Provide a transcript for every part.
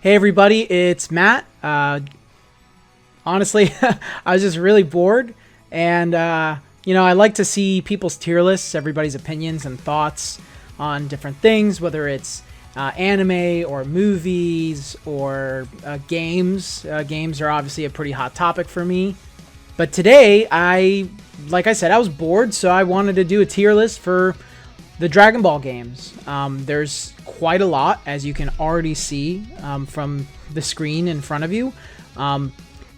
Hey everybody, it's Matt. Honestly, I was just really bored, and I like to see people's tier lists, everybody's opinions and thoughts on different things, whether it's anime or movies or games. Games are obviously a pretty hot topic for me. But today, like I said, I was bored, so I wanted to do a tier list for the Dragon Ball games. There's quite a lot, as you can already see from the screen in front of you. I'm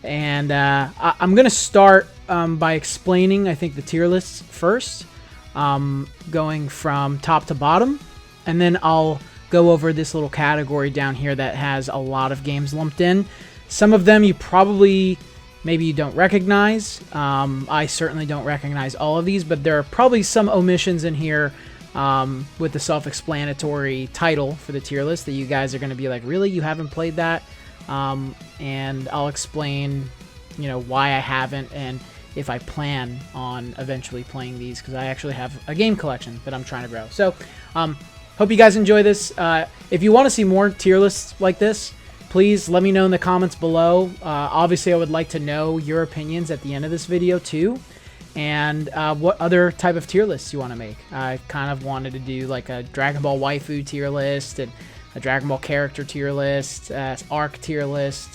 going to start by explaining, I think, the tier lists first, going from top to bottom. And then I'll go over this little category down here that has a lot of games lumped in. Some of them you probably... maybe you don't recognize. I certainly don't recognize all of these, but there are probably some omissions in here with the self-explanatory title for the tier list that you guys are going to be like, really? You haven't played that? And I'll explain, why I haven't and if I plan on eventually playing these, because I actually have a game collection that I'm trying to grow. So, hope you guys enjoy this. If you want to see more tier lists like this, please let me know in the comments below. Obviously, I would like to know your opinions at the end of this video too. And what other type of tier lists you want to make. I kind of wanted to do like a Dragon Ball waifu tier list and a Dragon Ball character tier list, arc tier list,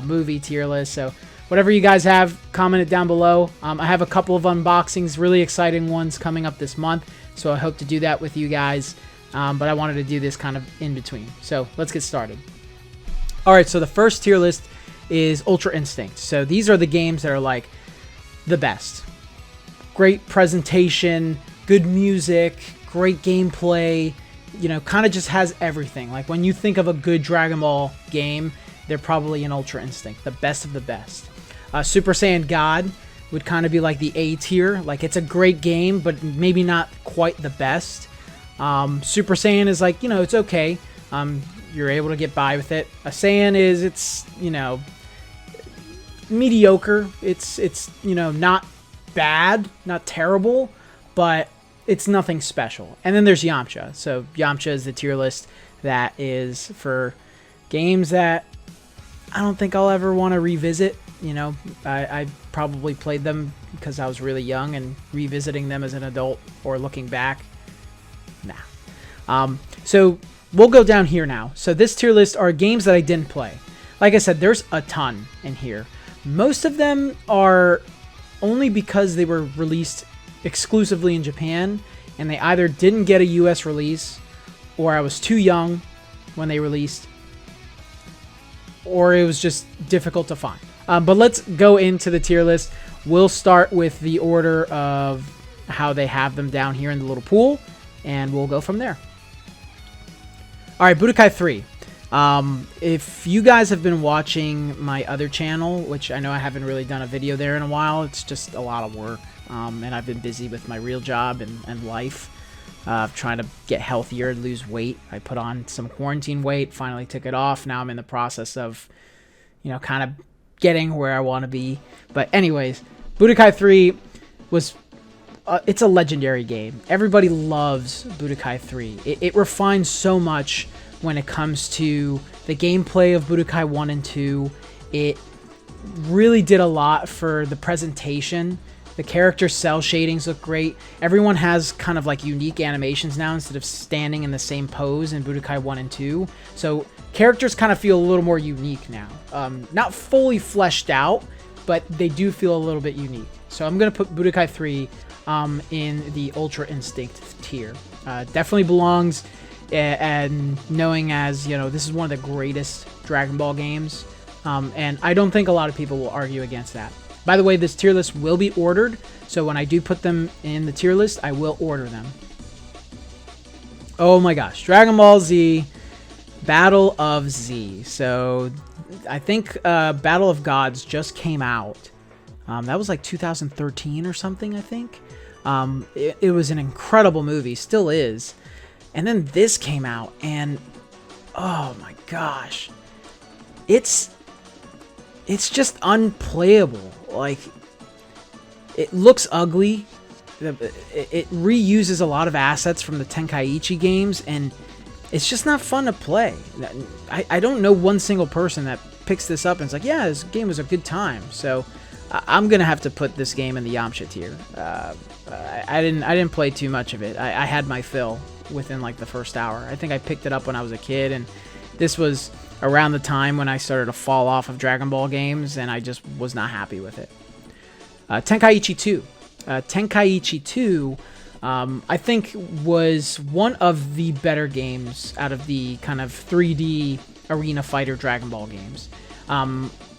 movie tier list. So whatever you guys have, comment it down below. I have a couple of unboxings, really exciting ones coming up this month. So I hope to do that with you guys. But I wanted to do this kind of in between. So let's get started. Alright, so the first tier list is Ultra Instinct. So these are the games that are like the best. Great presentation, good music, great gameplay, kind of just has everything. Like when you think of a good Dragon Ball game, they're probably an Ultra Instinct, the best of the best. Super Saiyan God would kind of be like the A tier. Like it's a great game, but maybe not quite the best. Super Saiyan is like, it's okay. You're able to get by with it. A Saiyan it's mediocre. It's not bad, not terrible, but it's nothing special. And then there's Yamcha. So Yamcha is the tier list that is for games that I don't think I'll ever want to revisit. I probably played them because I was really young, and revisiting them as an adult or looking back, nah. So we'll go down here now. So this tier list are games that I didn't play. Like I said, there's a ton in here. Most of them are only because they were released exclusively in Japan, and they either didn't get a US release, or I was too young when they released, or it was just difficult to find. But let's go into the tier list. We'll start with the order of how they have them down here in the little pool, and we'll go from there. Alright, Budokai 3. If you guys have been watching my other channel, which I know I haven't really done a video there in a while, it's just a lot of work, and I've been busy with my real job and life, trying to get healthier and lose weight. I put on some quarantine weight, finally took it off. Now I'm in the process of, kind of getting where I want to be. But anyways, Budokai 3 was... it's a legendary game. Everybody loves Budokai 3. It refines so much when it comes to the gameplay of Budokai 1 and 2. It really did a lot for the presentation. The character cell shadings look great. Everyone has kind of like unique animations now instead of standing in the same pose in Budokai 1 and 2. So characters kind of feel a little more unique now. Not fully fleshed out, but they do feel a little bit unique. So I'm going to put Budokai 3 in the Ultra Instinct tier. Definitely belongs, and knowing as, this is one of the greatest Dragon Ball games, and I don't think a lot of people will argue against that. By the way, this tier list will be ordered, so when I do put them in the tier list, I will order them. Oh my gosh, Dragon Ball Z, Battle of Z. So, I think Battle of Gods just came out. That was like 2013 or something, I think. It was an incredible movie, still is. And then this came out, and oh my gosh, it's just unplayable. Like, it looks ugly. It reuses a lot of assets from the Tenkaichi games, and it's just not fun to play. I don't know one single person that picks this up and is like, yeah, this game was a good time. So I'm gonna have to put this game in the Yamcha tier. I didn't play too much of it. I had my fill within like the first hour. I think I picked it up when I was a kid, and this was around the time when I started to fall off of Dragon Ball games, and I just was not happy with it. Tenkaichi Ii. Tenkaichi II, I think, was one of the better games out of the kind of 3D arena fighter Dragon Ball games.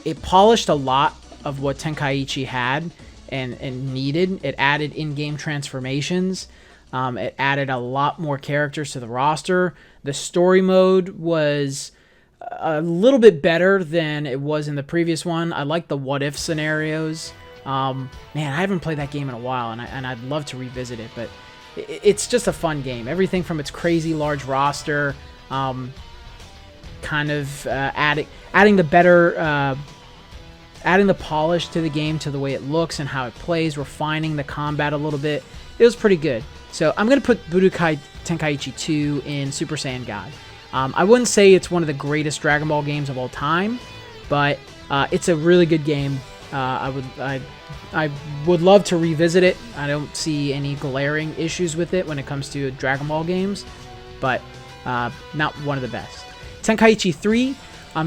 It polished a lot of what Tenkaichi had and needed. It added in-game transformations. It added a lot more characters to the roster. The story mode was a little bit better than it was in the previous one. I like the what-if scenarios. Man, I haven't played that game in a while, and I'd love to revisit it, but it's just a fun game. Everything from its crazy large roster, kind of adding the better, adding the polish to the game, to the way it looks and how it plays, refining the combat a little bit. It was pretty good. So I'm going to put Budokai Tenkaichi 2 in Super Saiyan God. I wouldn't say it's one of the greatest Dragon Ball games of all time, but it's a really good game. I would love to revisit it. I don't see any glaring issues with it when it comes to Dragon Ball games, but not one of the best. Tenkaichi 3,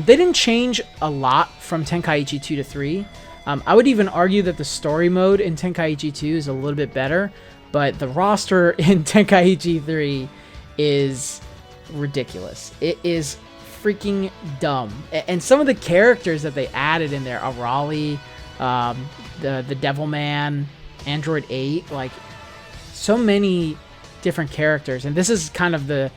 they didn't change a lot from Tenkaichi 2 to 3. I would even argue that the story mode in Tenkaichi 2 is a little bit better, but the roster in Tenkaichi 3 is ridiculous. It is freaking dumb. And some of the characters that they added in there, Arali, the Devilman, Android 8, like so many different characters. And this is kind of the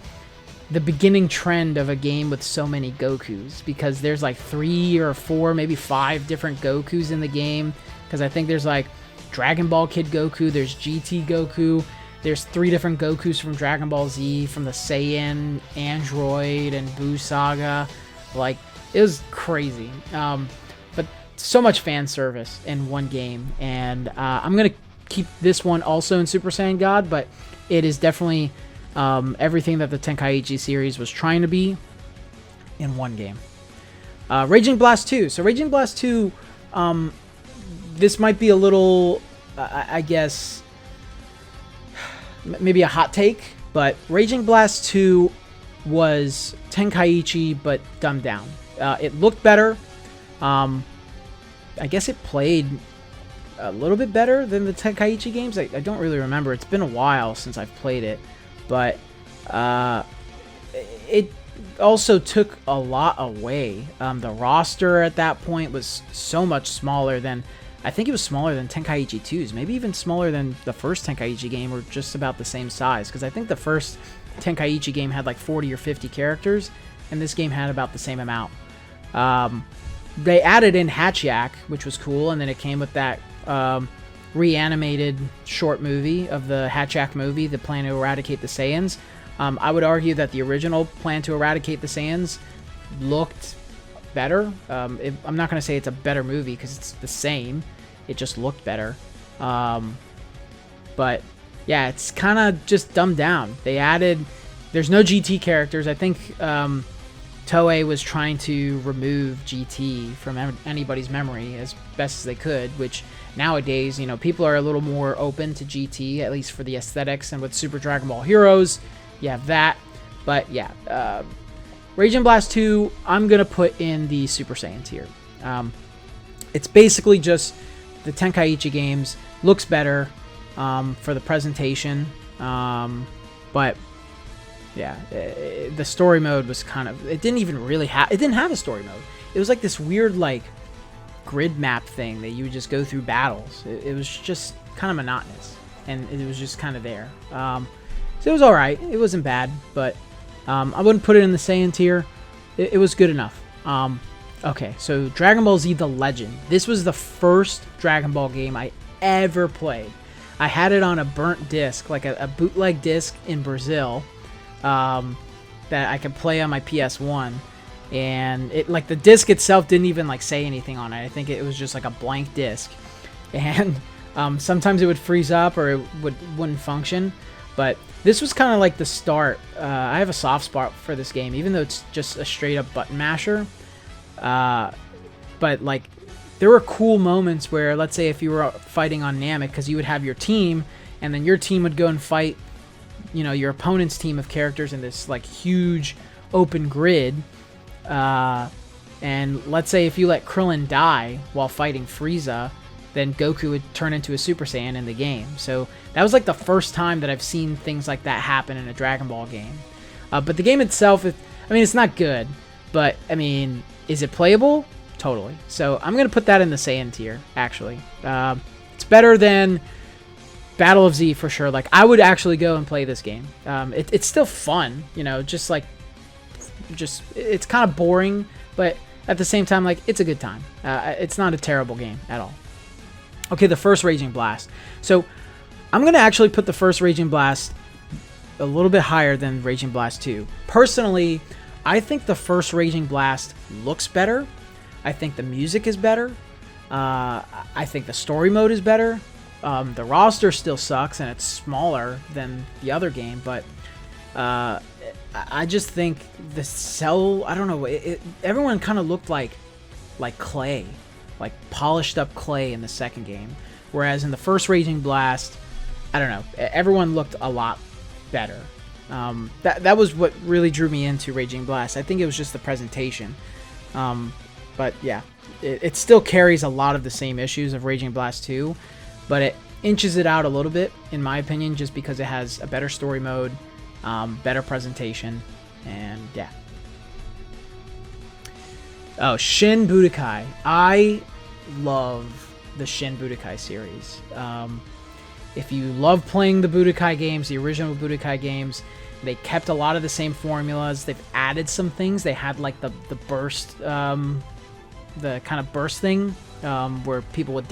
beginning trend of a game with so many Gokus, because there's like 3 or 4, maybe 5 different Gokus in the game, because I think there's like Dragon Ball Kid Goku, there's GT Goku, there's 3 different Gokus from Dragon Ball Z, from the Saiyan, Android, and Buu Saga. Like, it was crazy. But so much fan service in one game, and I'm going to keep this one also in Super Saiyan God, but it is definitely everything that the Tenkaichi series was trying to be in one game. Raging Blast 2. So Raging Blast 2, this might be a little, I guess, maybe a hot take, but Raging Blast 2 was Tenkaichi but dumbed down. It looked better. I guess it played a little bit better than the Tenkaichi games. I don't really remember. It's been a while since I've played it, but it also took a lot away. The roster at that point was so much smaller than, I think it was smaller than Tenkaichi 2's, maybe even smaller than the first Tenkaichi game, or just about the same size, because I think the first Tenkaichi game had like 40 or 50 characters, and this game had about the same amount. They added in Hatchiyak, which was cool, and then it came with that reanimated short movie of the Hatchiyak movie, the plan to eradicate the Saiyans. I would argue that the original plan to eradicate the Saiyans looked better. I'm not going to say it's a better movie, because it's the same. It just looked better. But yeah, it's kind of just dumbed down. They added, there's no GT characters. I think Toei was trying to remove GT from anybody's memory as best as they could, which nowadays, you know, people are a little more open to GT, at least for the aesthetics, and with Super Dragon Ball Heroes, you have that. But yeah, Raging Blast 2, I'm going to put in the Super Saiyan tier. It's basically just the Tenkaichi games. Looks better for the presentation. But yeah, the story mode was kind of, it didn't even really have, it didn't have a story mode. It was like this weird like grid map thing that you would just go through battles. It was just kind of monotonous, and it was just kind of there. So it was alright. It wasn't bad, but I wouldn't put it in the Saiyan tier. It was good enough. Okay, so Dragon Ball Z The Legend. This was the first Dragon Ball game I ever played. I had it on a burnt disc, like a bootleg disc in Brazil, that I could play on my PS1. And it, like, the disc itself didn't even like say anything on it. I think it was just like a blank disc. And sometimes it would freeze up, or it wouldn't function. But this was kind of like the start. I have a soft spot for this game, even though it's just a straight up button masher. But like, there were cool moments where, let's say if you were fighting on Namek, because you would have your team, and then your team would go and fight, you know, your opponent's team of characters in this like huge open grid. And let's say if you let Krillin die while fighting Frieza, then Goku would turn into a Super Saiyan in the game. So that was like the first time that I've seen things like that happen in a Dragon Ball game. But the game itself, I mean, it's not good, but I mean, is it playable? Totally. So I'm going to put that in the Saiyan tier, actually. It's better than Battle of Z for sure. Like, I would actually go and play this game. It's still fun, you know, just it's kind of boring, but at the same time, like, it's a good time. It's not a terrible game at all. Okay, the first Raging Blast. So I'm going to actually put the first Raging Blast a little bit higher than Raging Blast 2. Personally, I think the first Raging Blast looks better. I think the music is better. I think the story mode is better. The roster still sucks, and it's smaller than the other game, but I just think the cell, I don't know, everyone kind of looked like clay, like polished up clay in the second game, whereas in the first Raging Blast, I don't know, everyone looked a lot better. That was what really drew me into Raging Blast. I think it was just the presentation. But yeah, it still carries a lot of the same issues of Raging Blast 2, but it inches it out a little bit, in my opinion, just because it has a better story mode, better presentation, and yeah. Oh, Shin Budokai. I love the Shin Budokai series. If you love playing the Budokai games, the original Budokai games, they kept a lot of the same formulas. They've added some things. They had like the burst, the kind of burst thing where people would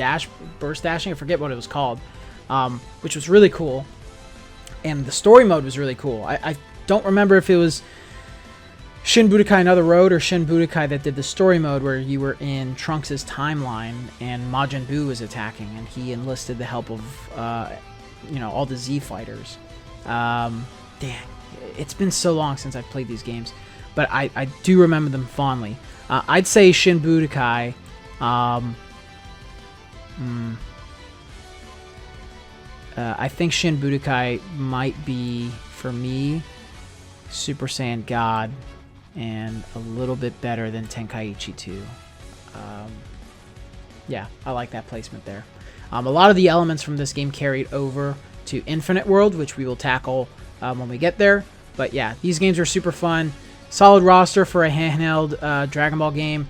burst dashing. I forget what it was called, which was really cool. And the story mode was really cool. I don't remember if it was Shin Budokai Another Road or Shin Budokai that did the story mode where you were in Trunks' timeline and Majin Buu was attacking and he enlisted the help of all the Z fighters. Dang, it's been so long since I've played these games, but I do remember them fondly. I'd say Shin Budokai. I think Shin Budokai might be, for me, Super Saiyan God and a little bit better than Tenkaichi II. Yeah, I like that placement there. A lot of the elements from this game carried over to Infinite World, which we will tackle when we get there. But yeah, these games are super fun. Solid roster for a handheld Dragon Ball game.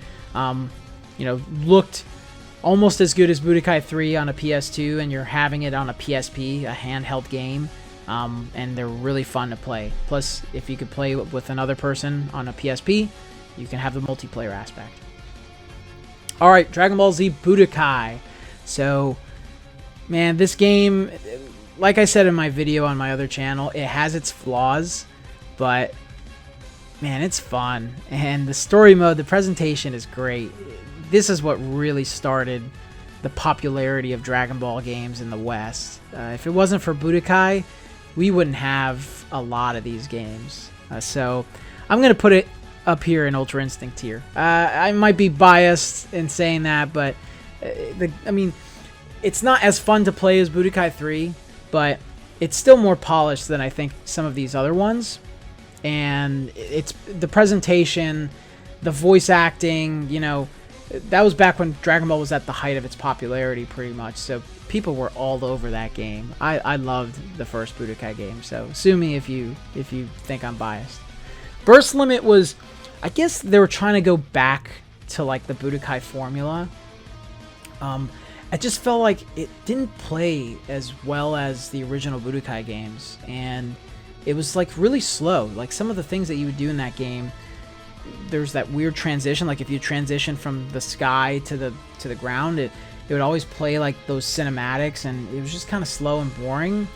Looked almost as good as Budokai 3 on a PS2, and you're having it on a PSP, a handheld game. And they're really fun to play. Plus, if you could play with another person on a PSP, you can have the multiplayer aspect. Alright, Dragon Ball Z Budokai. So, man, this game, like I said in my video on my other channel, it has its flaws, but, man, it's fun. And the story mode, the presentation is great. This is what really started the popularity of Dragon Ball games in the West. If it wasn't for Budokai, we wouldn't have a lot of these games. So I'm going to put it up here in Ultra Instinct tier. I might be biased in saying that, but it's not as fun to play as Budokai 3, but it's still more polished than I think some of these other ones. And it's the presentation, the voice acting, that was back when Dragon Ball was at the height of its popularity pretty much. So people were all over that game. I loved the first Budokai game, so sue me if you think I'm biased. Burst Limit was, I guess they were trying to go back to like the Budokai formula. I just felt like it didn't play as well as the original Budokai games, and it was like really slow. Like some of the things that you would do in that game, there's that weird transition. Like if you transition from the sky to the ground, it would always play like those cinematics, and it was just kind of slow and boring,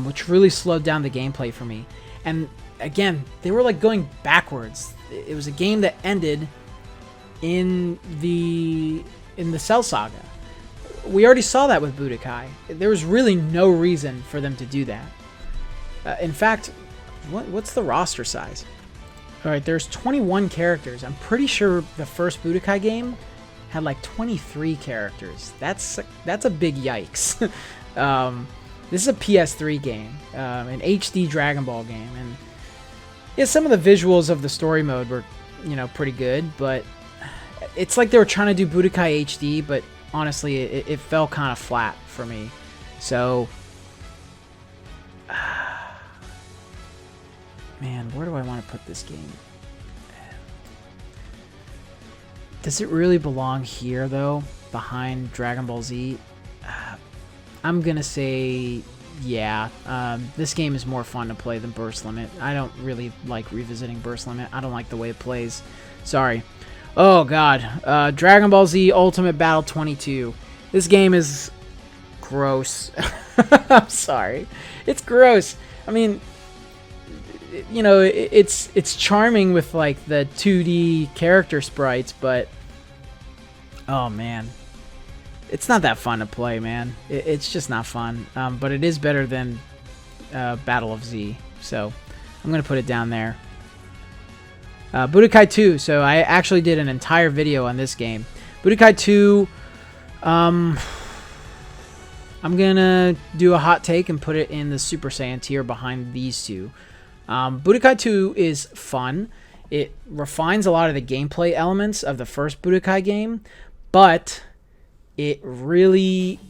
which really slowed down the gameplay for me. And again, they were like going backwards. It was a game that ended in the Cell Saga. We already saw that with Budokai. There was really no reason for them to do that. In fact, what's the roster size? All right, there's 21 characters. I'm pretty sure the first Budokai game had like 23 characters. That's a big yikes. This is a PS3 game, an HD Dragon Ball game, and yeah, some of the visuals of the story mode were, pretty good, but it's like they were trying to do Budokai HD, but honestly, it fell kind of flat for me. So, man, where do I want to put this game? Does it really belong here, though, behind Dragon Ball Z? I'm going to say, yeah. This game is more fun to play than Burst Limit. I don't really like revisiting Burst Limit. I don't like the way it plays. Sorry. Oh, God. Dragon Ball Z Ultimate Battle 22. This game is gross. I'm sorry. It's gross. I mean, it's charming with, like, the 2D character sprites, but oh, man. It's not that fun to play, man. It's just not fun. But it is better than Battle of Z. So I'm going to put it down there. Budokai 2. So I actually did an entire video on this game. Budokai 2. I'm going to do a hot take and put it in the Super Saiyan tier behind these two. Budokai 2 is fun. It refines a lot of the gameplay elements of the first Budokai game. But it really...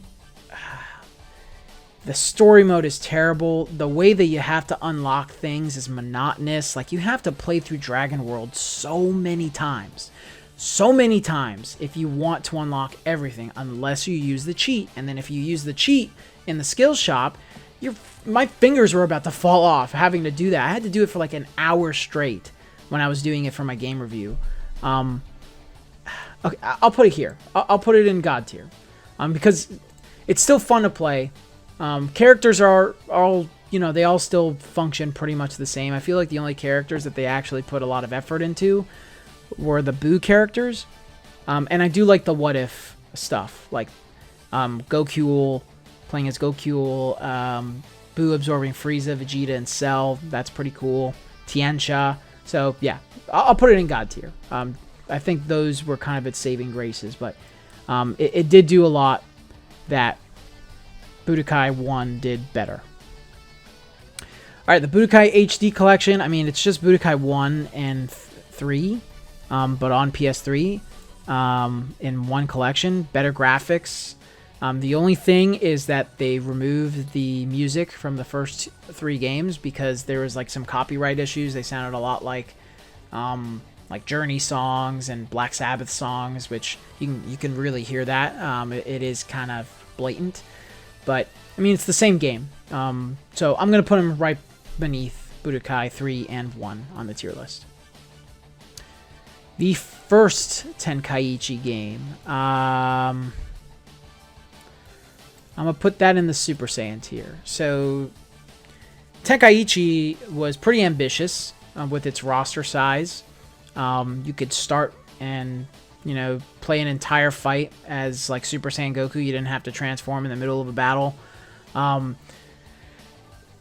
the story mode is terrible. The way that you have to unlock things is monotonous. Like, you have to play through Dragon World so many times. So many times if you want to unlock everything, unless you use the cheat. And then if you use the cheat in the skills shop, my fingers were about to fall off having to do that. I had to do it for like an hour straight when I was doing it for my game review. Okay, I'll put it here. I'll put it in God tier. Because it's still fun to play. Characters are all, they all still function pretty much the same. I feel like the only characters that they actually put a lot of effort into were the Buu characters. And I do like the what if stuff. Like Goku, playing as Goku, Buu absorbing Frieza, Vegeta, and Cell. That's pretty cool. Tianxia. So, yeah. I'll put it in God tier. I think those were kind of its saving graces, but it did do a lot that Budokai 1 did better. Alright, the Budokai HD Collection, I mean, it's just Budokai 1 and 3, but on PS3 in one collection. Better graphics. The only thing is that they removed the music from the first 3 games because there was like some copyright issues. They sounded a lot like Journey songs and Black Sabbath songs, which you can really hear that. It is kind of blatant, but I mean, it's the same game. So I'm gonna put them right beneath Budokai 3 and 1 on the tier list. The first Tenkaichi game, I'm gonna put that in the Super Saiyan tier. So Tenkaichi was pretty ambitious with its roster size. You could start and, play an entire fight as like Super Saiyan Goku. You didn't have to transform in the middle of a battle.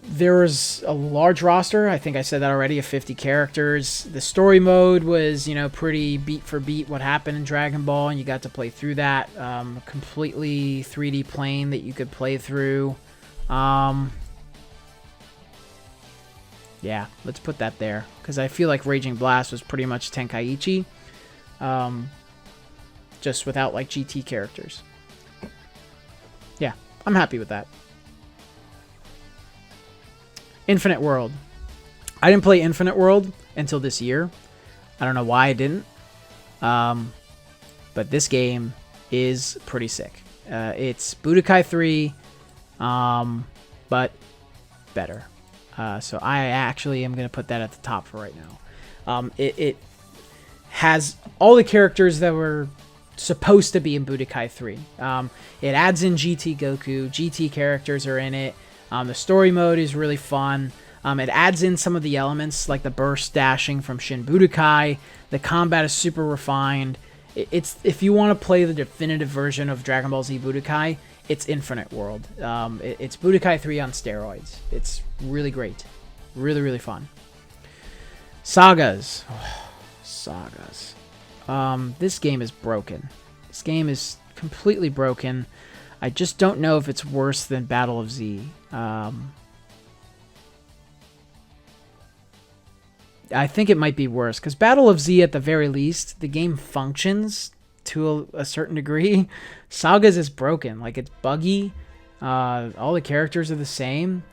There was a large roster. I think I said that already, of 50 characters. The story mode was, pretty beat for beat what happened in Dragon Ball, and you got to play through that. Completely 3D plane that you could play through. Yeah, let's put that there, because I feel like Raging Blast was pretty much Tenkaichi, just without like GT characters. Yeah, I'm happy with that. Infinite World. I didn't play Infinite World until this year. I don't know why I didn't. But this game is pretty sick. It's Budokai 3, but better. So I actually am going to put that at the top for right now. It has all the characters that were supposed to be in Budokai 3. It adds in GT Goku. GT characters are in it. The story mode is really fun. It adds in some of the elements like the burst dashing from Shin Budokai. The combat is super refined. It's if you want to play the definitive version of Dragon Ball Z Budokai, it's Infinite World. It's Budokai 3 on steroids. It's really great. Really, really fun. Sagas. Sagas. This game is broken. This game is completely broken. I just don't know if it's worse than Battle of Z. I think it might be worse, because Battle of Z, at the very least, the game functions to a certain degree. Sagas is broken. Like, it's buggy. All the characters are the same.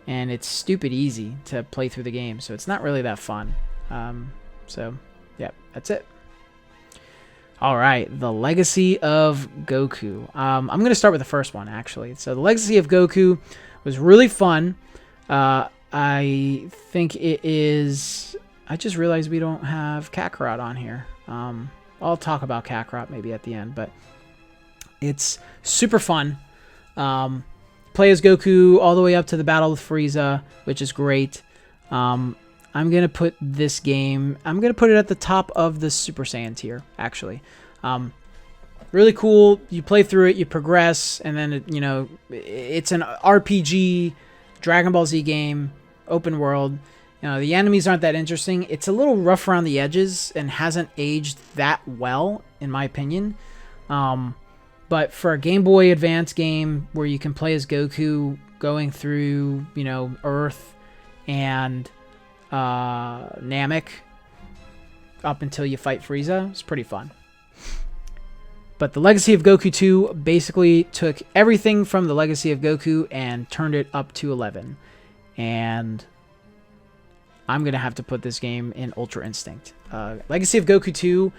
And it's stupid easy to play through the game. So it's not really that fun. So, yeah, that's it. All right, The Legacy of Goku. I'm going to start with the first one, actually. So The Legacy of Goku was really fun. I think it is... I just realized we don't have Kakarot on here. I'll talk about Kakarot maybe at the end, but it's super fun. Play as Goku all the way up to the battle with Frieza, which is great. I'm going to put this game... I'm going to put it at the top of the Super Saiyan tier, actually. Really cool. You play through it, you progress, and then, it's an RPG Dragon Ball Z game, open world. The enemies aren't that interesting. It's a little rough around the edges and hasn't aged that well, in my opinion. But for a Game Boy Advance game where you can play as Goku going through, Earth and Namek up until you fight Frieza, it's pretty fun. But The Legacy of Goku 2 basically took everything from The Legacy of Goku and turned it up to 11. And I'm going to have to put this game in Ultra Instinct. Legacy of Goku 2,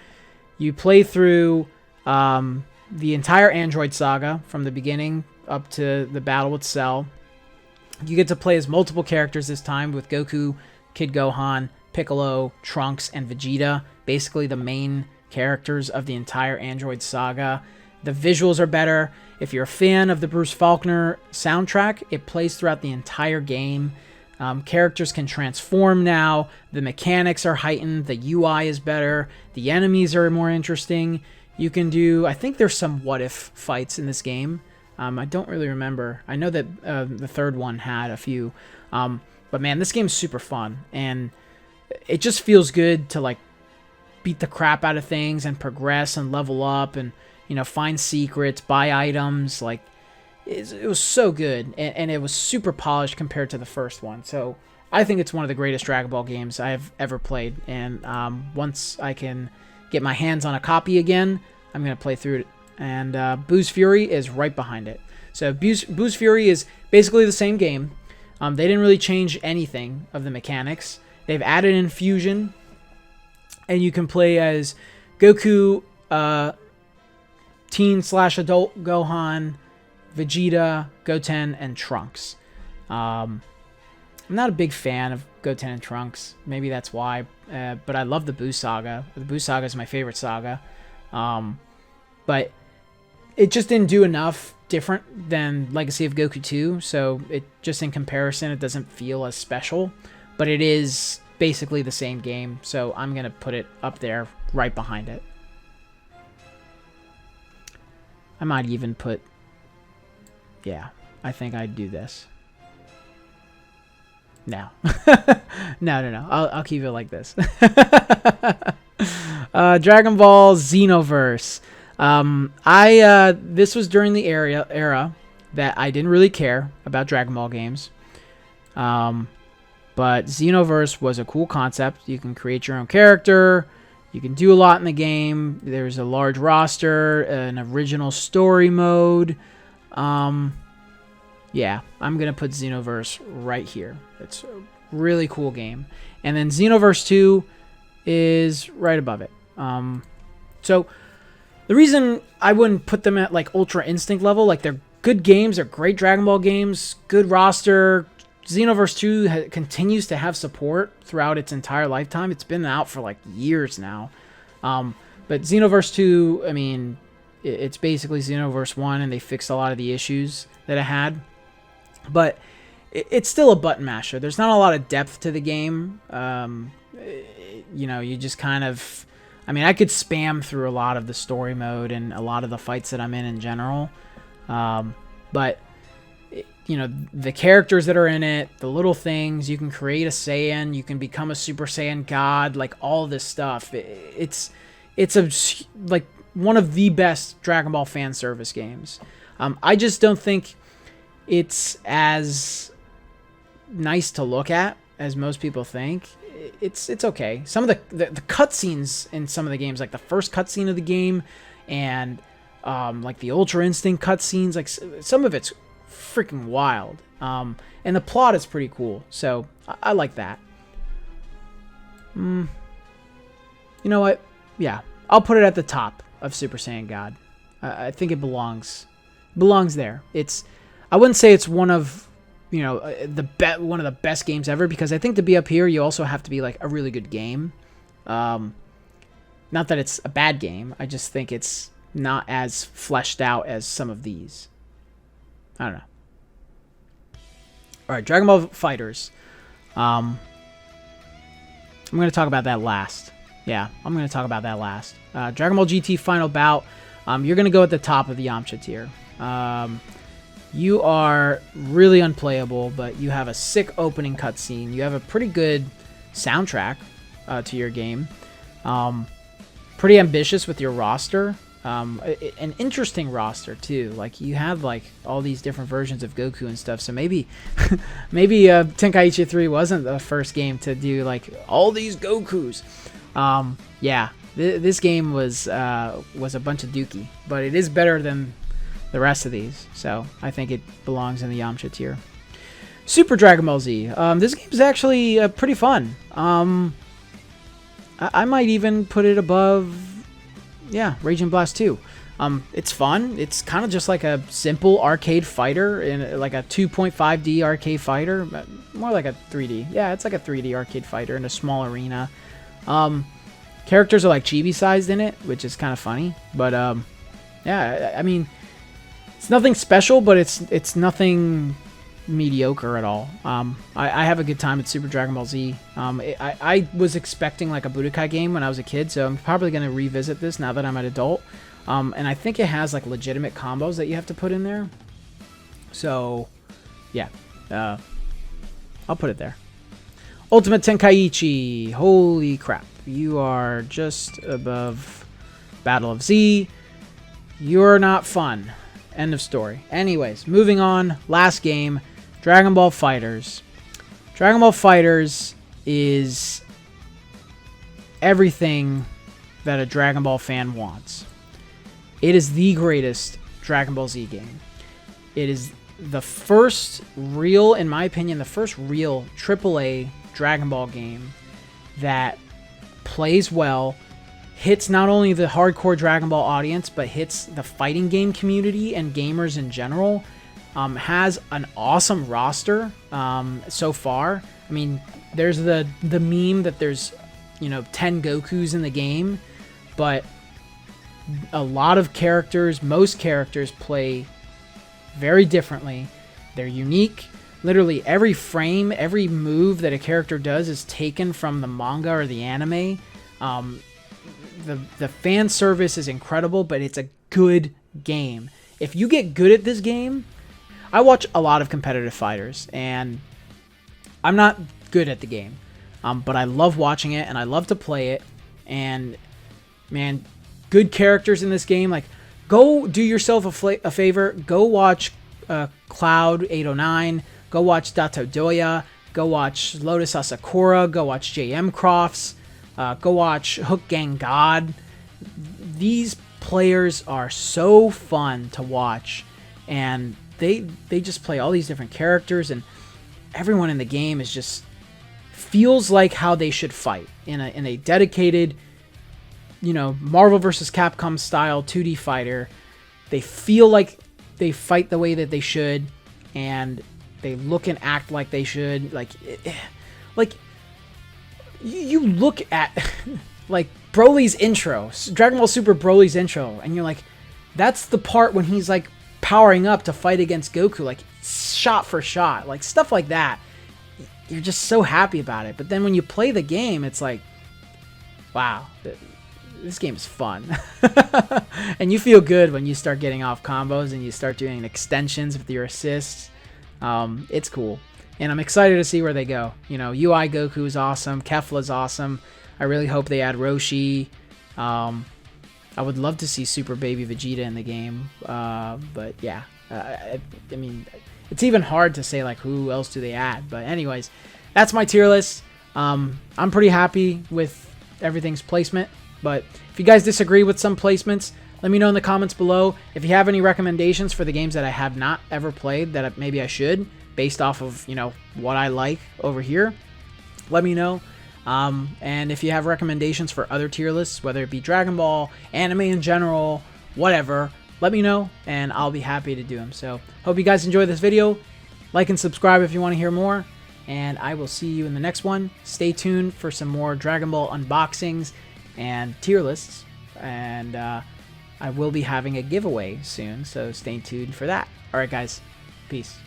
you play through the entire Android saga from the beginning up to the battle with Cell. You get to play as multiple characters this time with Goku, Kid Gohan, Piccolo, Trunks, and Vegeta. Basically the main characters of the entire Android saga. The visuals are better. If you're a fan of the Bruce Faulkner soundtrack, it plays throughout the entire game. Characters can transform now. The mechanics are heightened. The UI is better. The enemies are more interesting. You can do... I think there's some what-if fights in this game. I don't really remember. I know that the third one had a few. But man, this game's super fun. And it just feels good to, beat the crap out of things and progress and level up and, find secrets, buy items. It was so good, and it was super polished compared to the first one. So I think it's one of the greatest Dragon Ball games I've ever played. And once I can get my hands on a copy again, I'm going to play through it. And Boo's Fury is right behind it. So Boo's Fury is basically the same game. They didn't really change anything of the mechanics. They've added in fusion, and you can play as Goku, teen/adult Gohan, Vegeta, Goten, and Trunks. I'm not a big fan of Goten and Trunks. Maybe that's why. But I love the Buu saga. The Buu saga is my favorite saga. But it just didn't do enough different than Legacy of Goku 2. So it just in comparison, it doesn't feel as special. But it is basically the same game. So I'm going to put it up there right behind it. I might even put... Yeah, I think I'd do this. No. No. I'll keep it like this. Dragon Ball Xenoverse. This was during the era that I didn't really care about Dragon Ball games. But Xenoverse was a cool concept. You can create your own character. You can do a lot in the game. There's a large roster, an original story mode. Yeah, I'm going to put Xenoverse right here. It's a really cool game. And then Xenoverse 2 is right above it. So the reason I wouldn't put them at Ultra Instinct level, they're good games, they're great Dragon Ball games, good roster. Xenoverse 2 continues to have support throughout its entire lifetime. It's been out for years now. But Xenoverse 2, I mean, it's basically Xenoverse 1, and they fixed a lot of the issues that it had. But it's still a button masher. There's not a lot of depth to the game. You just kind of... I mean, I could spam through a lot of the story mode and a lot of the fights that I'm in general. But you know, the characters that are in it, the little things, you can create a Saiyan, you can become a Super Saiyan God, like all this stuff. It's like one of the best Dragon Ball fan service games. I just don't think it's as nice to look at as most people think. It's okay. Some of the cutscenes in some of the games, like the first cutscene of the game, and like the Ultra Instinct cutscenes, like some of it's freaking wild. And the plot is pretty cool, so I like that. You know what? Yeah, I'll put it at the top of Super Saiyan God. I think it belongs there. I wouldn't say it's one of, you know, one of the best games ever, because I think to be up here, you also have to be like a really good game. Not that it's a bad game. I just think it's not as fleshed out as some of these. I don't know. All right, Dragon Ball Fighters. I'm going to talk about that last. Yeah, I'm going to talk about that last. Dragon Ball GT Final Bout. You're going to go at the top of the Yamcha tier. You are really unplayable, but you have a sick opening cutscene. You have a pretty good soundtrack to your game. Pretty ambitious with your roster. An interesting roster too. Like, you have like all these different versions of Goku and stuff. So maybe Tenkaichi Ii wasn't the first game to do like all these Gokus. Yeah, this game was a bunch of dookie, but it is better than the rest of these. So I think it belongs in the Yamcha tier. Super Dragon Ball Z. This game is actually pretty fun. I might even put it above, yeah, Raging Blast 2. It's fun. It's kind of just like a simple arcade fighter, in like a 2.5D arcade fighter, more like a 3D. Yeah, it's like a 3D arcade fighter in a small arena. Characters are like chibi sized in it, which is kind of funny. But yeah, I mean, it's nothing special, but it's nothing mediocre at all. I have a good time at Super Dragon Ball Z. I was expecting like a Budokai game when I was a kid, so I'm probably going to revisit this now that I'm an adult. And I think it has like legitimate combos that you have to put in there. So yeah, I'll put it there. Ultimate Tenkaichi. Holy crap. You are just above Battle of Z. You're not fun. End of story. Anyways, moving on. Last game. Dragon Ball FighterZ. Dragon Ball FighterZ is everything that a Dragon Ball fan wants. It is the greatest Dragon Ball Z game. It is the first real, in my opinion, the first real AAA Dragon Ball game that plays well, hits not only the hardcore Dragon Ball audience, but hits the fighting game community and gamers in general. Has an awesome roster so far. I mean, there's the meme that there's, 10 Gokus in the game, but a lot of characters, most characters play very differently. They're unique. Literally every frame, every move that a character does is taken from the manga or the anime. The fan service is incredible, but it's a good game. If you get good at this game, I watch a lot of competitive fighters, and I'm not good at the game, but I love watching it, and I love to play it, and man, good characters in this game. Like, go do yourself a favor, go watch Cloud 809, go watch Dato Doya, go watch Lotus Asakura, go watch JM Crofts, go watch Hook Gang God. These players are so fun to watch, and they just play all these different characters, and everyone in the game is just feels like how they should fight in a dedicated, Marvel vs. Capcom style 2D fighter. They feel like they fight the way that they should, and they look and act like they should. Like you look at like Broly's intro, Dragon Ball Super Broly's intro, and you're like, that's the part when he's like powering up to fight against Goku, like shot for shot, like stuff like that. You're just so happy about it. But then when you play the game, it's like, wow, this game is fun. And you feel good when you start getting off combos and you start doing extensions with your assists. It's cool. And I'm excited to see where they go. You know, UI Goku is awesome. Kefla's awesome. I really hope they add Roshi. I would love to see Super Baby Vegeta in the game. But yeah, I mean, it's even hard to say like who else do they add. But anyways, that's my tier list. I'm pretty happy with everything's placement. But if you guys disagree with some placements, let me know in the comments below. If you have any recommendations for the games that I have not ever played that maybe I should, based off of, you know, what I like over here, let me know. And if you have recommendations for other tier lists, whether it be Dragon Ball, anime in general, whatever, let me know and I'll be happy to do them. So hope you guys enjoyed this video. Like and subscribe if you want to hear more. And I will see you in the next one. Stay tuned for some more Dragon Ball unboxings and tier lists. And I will be having a giveaway soon, so stay tuned for that. Alright guys, peace.